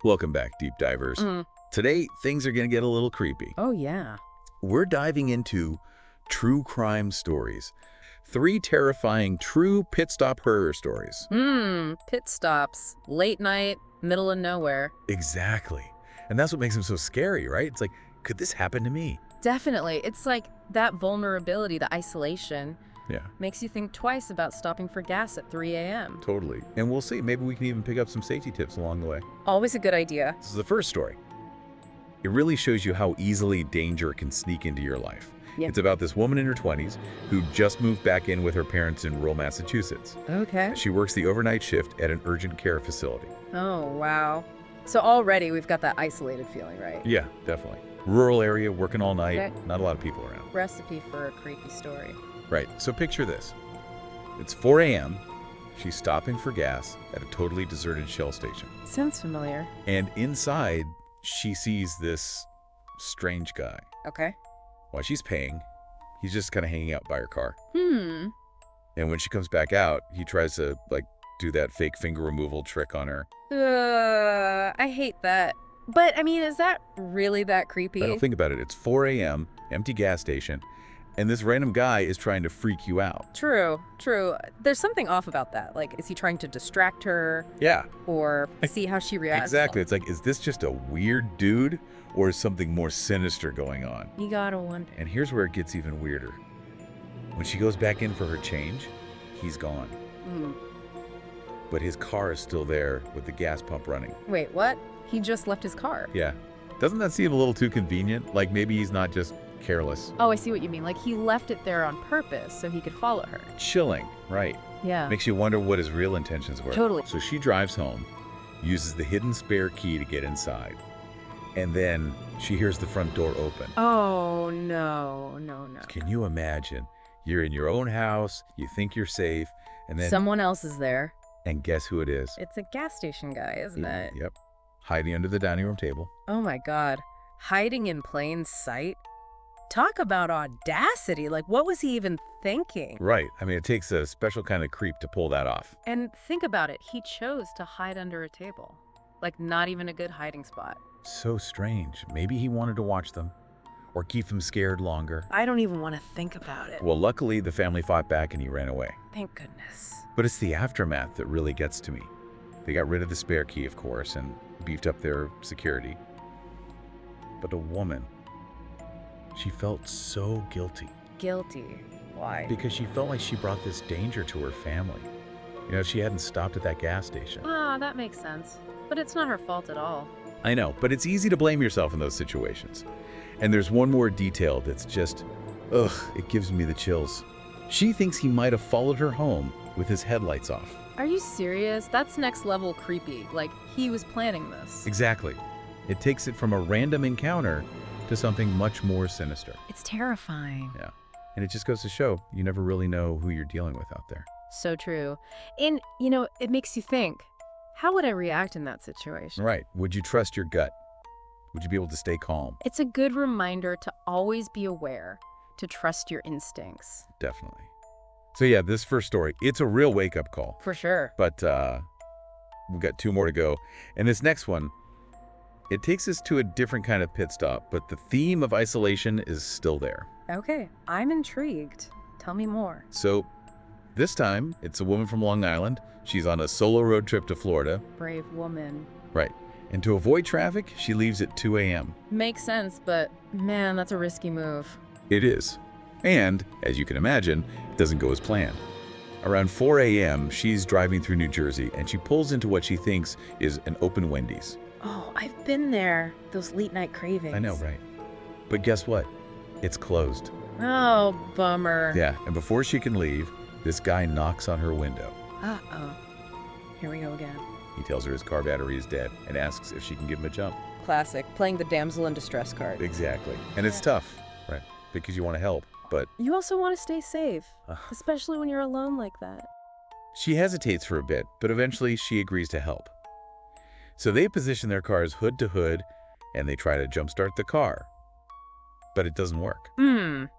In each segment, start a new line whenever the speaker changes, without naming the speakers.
Welcome back, deep divers. Today, things are going to get a little creepy.
Oh, yeah.
We're diving into true crime stories. 3 terrifying true pit stop horror stories.
Pit stops. Late night, middle of nowhere.
Exactly. And that's what makes them so scary, right? It's like, could this happen to me?
Definitely. It's like that vulnerability, the isolation,
Yeah,
makes you think twice about stopping for gas at 3 a.m.
totally. And we'll see. Maybe we can even pick up some safety tips along the way.
Always a good idea.
This is the first story. It really shows you how easily danger can sneak into your life.
Yep.
It's about this woman in her 20s who just moved back in with her parents in rural Massachusetts.
Okay.
She works the overnight shift at an urgent care facility.
Oh, wow. So already we've got that isolated feeling, right?
Yeah, definitely. Rural area, working all night,
Okay.
not a lot of people around.
Recipe for a creepy story.
Right, so picture this. It's 4 a.m. She's stopping for gas at a totally deserted Shell station.
Sounds familiar.
And inside, she sees this strange guy.
Okay.
While she's paying, he's just kind of hanging out by her car.
Hmm.
And when she comes back out, he tries to, do that fake finger removal trick on her.
I hate that. But, I mean, is that really that creepy?
I don't think about it. It's 4 a.m., empty gas station, and this random guy is trying to freak you out.
True. There's something off about that. Like, is he trying to distract her
Yeah,
or see how she reacts?
exactly. It's like, is this just a weird dude, or is something more sinister going on?
You gotta wonder.
And here's where it gets even weirder. When she goes back in for her change, he's gone. But his car is still there with the gas pump running.
Wait, what? He just left his car.
Yeah. Doesn't that seem a little too convenient? Like maybe he's not just careless.
Oh, I see what you mean. Like, he left it there on purpose so he could follow her.
Chilling, right.
Yeah.
Makes you wonder what his real intentions were.
Totally.
So she drives home, uses the hidden spare key to get inside, and then she hears the front door open.
Oh, no.
Can you imagine? You're in your own house, you think you're safe, and then...
Someone else is there.
And guess who it is?
It's a gas station guy, isn't it?
Yep. Hiding under the dining room table.
Oh my God. Hiding in plain sight? Talk about audacity. Like, what was he even thinking?
Right. I mean, it takes a special kind of creep to pull that off.
And think about it. He chose to hide under a table. Like, not even a good hiding spot.
So strange. Maybe he wanted to watch them or keep them scared longer.
I don't even want to think about it.
Well, luckily, the family fought back and he ran away.
Thank goodness.
But it's the aftermath that really gets to me. They got rid of the spare key, of course, and beefed up their security. But a woman, she felt so guilty.
Guilty. Why?
Because she felt like she brought this danger to her family. You know, she hadn't stopped at that gas station.
Ah, that makes sense. But it's not her fault at all.
I know, but it's easy to blame yourself in those situations. And there's one more detail that's just, it gives me the chills. She thinks he might have followed her home with his headlights off.
Are you serious? That's next level creepy. Like, he was planning this.
Exactly. It takes it from a random encounter to something much more sinister.
It's terrifying.
Yeah. And it just goes to show you never really know who you're dealing with out there.
So true. And, it makes you think, how would I react in that situation?
Right. Would you trust your gut? Would you be able to stay calm?
It's a good reminder to always be aware, to trust your instincts.
Definitely. So yeah, this first story, it's a real wake-up call.
For sure.
But we've got 2 more to go. And this next one, it takes us to a different kind of pit stop, but the theme of isolation is still there.
Okay, I'm intrigued. Tell me more.
So this time, it's a woman from Long Island. She's on a solo road trip to Florida.
Brave woman.
Right. And to avoid traffic, she leaves at 2 a.m.
Makes sense, but man, that's a risky move.
It is. And, as you can imagine, it doesn't go as planned. Around 4 a.m., she's driving through New Jersey, and she pulls into what she thinks is an open Wendy's.
Oh, I've been there. Those late night cravings.
I know, right? But guess what? It's closed.
Oh, bummer.
Yeah, and before she can leave, this guy knocks on her window.
Uh-oh. Here we go again.
He tells her his car battery is dead and asks if she can give him a jump.
Classic. Playing the damsel in distress card.
Exactly. And it's tough, right? Because you want to help, but...
You also want to stay safe, especially when you're alone like that.
She hesitates for a bit, but eventually she agrees to help. So they position their cars hood to hood, and they try to jumpstart the car. But it doesn't work.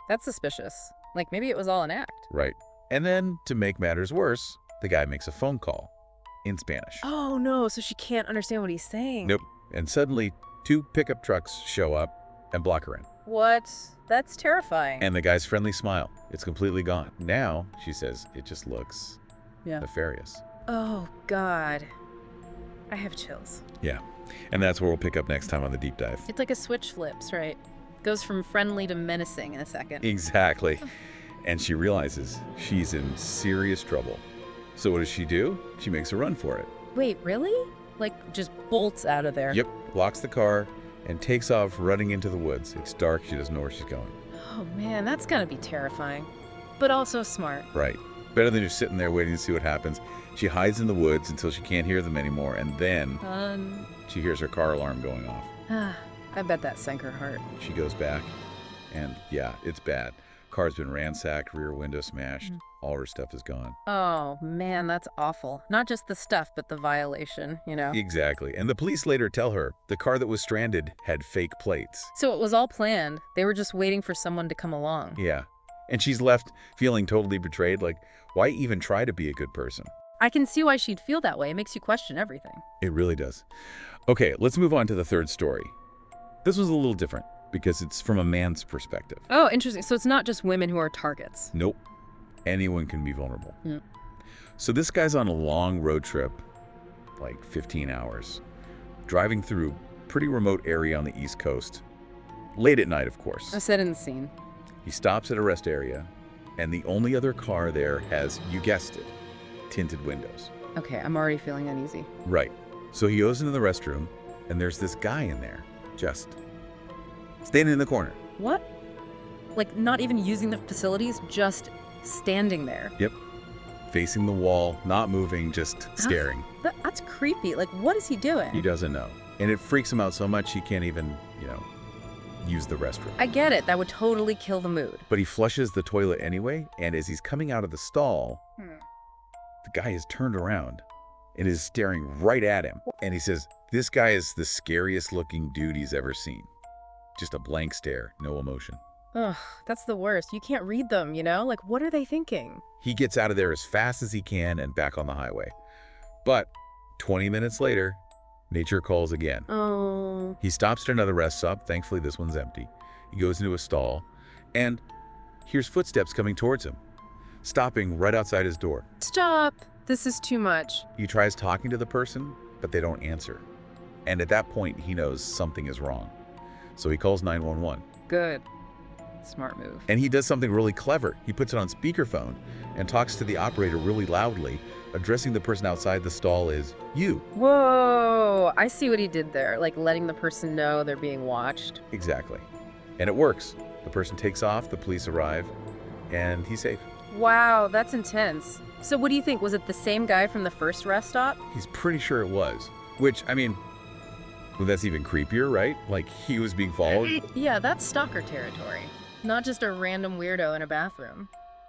That's suspicious. Like, maybe it was all an act.
Right. And then, to make matters worse, the guy makes a phone call. in Spanish.
Oh, no, so she can't understand what he's saying.
Nope. And suddenly, 2 pickup trucks show up and block her in.
What? That's terrifying.
And the guy's friendly smile, it's completely gone. Now, she says, it just looks nefarious.
Oh, God. I have chills.
Yeah. And that's where we'll pick up next time on the deep dive.
It's like a switch flips, right? Goes from friendly to menacing in a second.
Exactly. And she realizes she's in serious trouble. So what does she do? She makes a run for it.
Wait, really? Like, just bolts out of there?
Yep. Locks the car and takes off running into the woods. It's dark. She doesn't know where she's going.
Oh, man, that's gotta be terrifying. But also smart.
Right. Better than just sitting there waiting to see what happens. She hides in the woods until she can't hear them anymore. And then she hears her car alarm going off.
I bet that sank her heart.
She goes back, and yeah, it's bad. Car's been ransacked, rear window smashed. All her stuff is gone.
Oh, man, that's awful. Not just the stuff, but the violation, you know?
Exactly. And the police later tell her the car that was stranded had fake plates.
So it was all planned. They were just waiting for someone to come along.
Yeah. And she's left feeling totally betrayed. Like, why even try to be a good person?
I can see why she'd feel that way. It makes you question everything.
It really does. Okay, let's move on to the third story. This was a little different because it's from a man's perspective.
Oh, interesting. So it's not just women who are targets.
Nope. Anyone can be vulnerable. So this guy's on a long road trip, like 15 hours, driving through a pretty remote area on the East Coast. Late at night, of course.
I set in the scene.
He stops at a rest area, and the only other car there has, you guessed it, tinted windows.
Okay, I'm already feeling uneasy.
Right. So he goes into the restroom, and there's this guy in there, just standing in the corner.
What? Like, not even using the facilities, just standing there.
Yep. Facing the wall, not moving, just staring.
That's creepy. Like, what is he doing?
He doesn't know. And it freaks him out so much he can't even, use the restroom.
I get it. That would totally kill the mood.
But he flushes the toilet anyway, and as he's coming out of the stall, the guy is turned around and is staring right at him. And he says, this guy is the scariest looking dude he's ever seen. Just a blank stare, no emotion.
Ugh, that's the worst. You can't read them, you know? Like, what are they thinking?
He gets out of there as fast as he can and back on the highway. But 20 minutes later, nature calls again.
Oh.
He stops at another rest stop. Thankfully, this one's empty. He goes into a stall and hears footsteps coming towards him, stopping right outside his door.
Stop. This is too much.
He tries talking to the person, but they don't answer. And at that point, he knows something is wrong. So he calls 911.
Good. Smart move.
And he does something really clever. He puts it on speakerphone and talks to the operator really loudly, addressing the person outside the stall as you.
Whoa, I see what he did there, like letting the person know they're being watched.
Exactly. And it works. The person takes off, the police arrive, and he's safe.
Wow, that's intense. So what do you think? Was it the same guy from the first rest stop?
He's pretty sure it was. Which, well, that's even creepier, right? Like, he was being followed.
Yeah, that's stalker territory. Not just a random weirdo in a bathroom.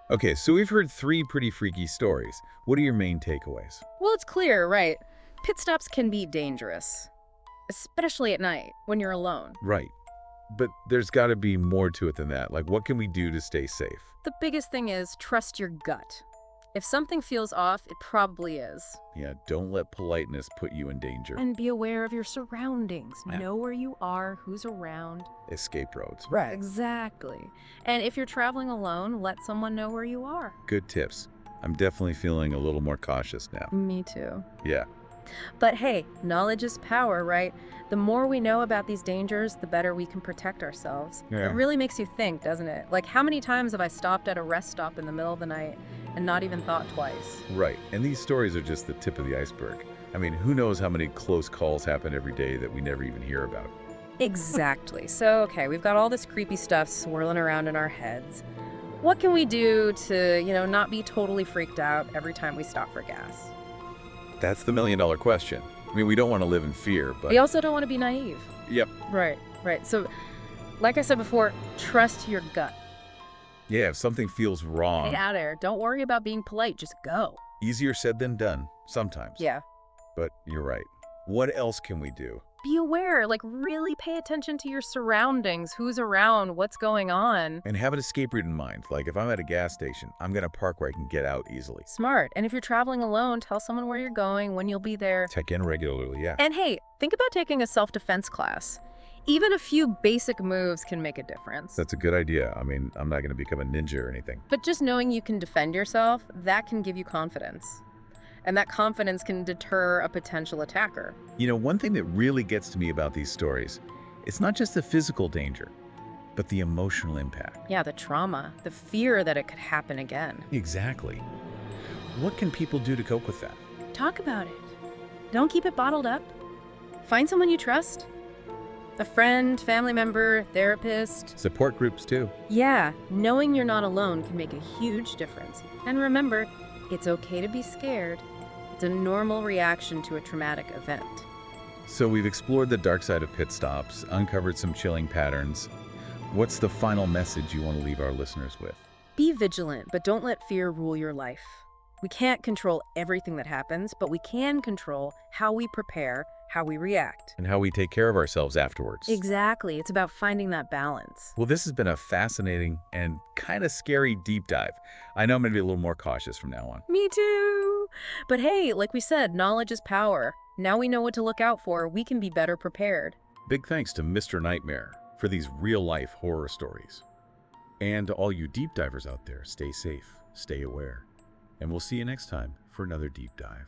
Okay, so we've heard 3 pretty freaky stories. What are your main takeaways?
Well, it's clear, right? Pit stops can be dangerous, especially at night when you're alone.
Right. But there's got to be more to it than that. Like, what can we do to stay safe?
The biggest thing is trust your gut. If something feels off, it probably is.
Yeah, don't let politeness put you in danger.
And be aware of your surroundings.
Yeah.
Know where you are, who's around.
Escape roads.
Right. Exactly. And if you're traveling alone, let someone know where you are.
Good tips. I'm definitely feeling a little more cautious now.
Me too.
Yeah.
But hey, knowledge is power, right? The more we know about these dangers, the better we can protect ourselves.
Yeah.
It really makes you think, doesn't it? Like, how many times have I stopped at a rest stop in the middle of the night and not even thought twice?
Right. And these stories are just the tip of the iceberg. Who knows how many close calls happen every day that we never even hear about.
Exactly. So, okay, we've got all this creepy stuff swirling around in our heads. What can we do to, not be totally freaked out every time we stop for gas?
That's the million-dollar question. We don't want to live in fear, but...
We also don't want to be naive.
Yep.
Right. So, like I said before, trust your gut.
Yeah, if something feels wrong...
Get out of there. Don't worry about being polite. Just go.
Easier said than done, sometimes.
Yeah.
But you're right. What else can we do?
Be aware, like really pay attention to your surroundings, who's around, what's going on.
And have an escape route in mind. Like if I'm at a gas station, I'm going to park where I can get out easily.
Smart. And if you're traveling alone, tell someone where you're going, when you'll be there.
Check in regularly, yeah.
And hey, think about taking a self-defense class. Even a few basic moves can make a difference.
That's a good idea. I mean, I'm not going to become a ninja or anything.
But just knowing you can defend yourself, that can give you confidence. And that confidence can deter a potential attacker.
You know, one thing that really gets to me about these stories, it's not just the physical danger, but the emotional impact.
Yeah, the trauma, the fear that it could happen again.
Exactly. What can people do to cope with that?
Talk about it. Don't keep it bottled up. Find someone you trust. A friend, family member, therapist.
Support groups too.
Yeah, knowing you're not alone can make a huge difference. And remember, it's okay to be scared. It's a normal reaction to a traumatic event.
So we've explored the dark side of pit stops, uncovered some chilling patterns. What's the final message you want to leave our listeners with?
Be vigilant, but don't let fear rule your life. We can't control everything that happens, but we can control how we prepare, how we react.
And how we take care of ourselves afterwards.
Exactly. It's about finding that balance.
Well, this has been a fascinating and kind of scary deep dive. I know I'm going to be a little more cautious from now on.
Me too. But hey, like we said, knowledge is power. Now we know what to look out for. We can be better prepared.
Big thanks to Mr. Nightmare for these real-life horror stories. And to all you deep divers out there, stay safe, stay aware. And we'll see you next time for another deep dive.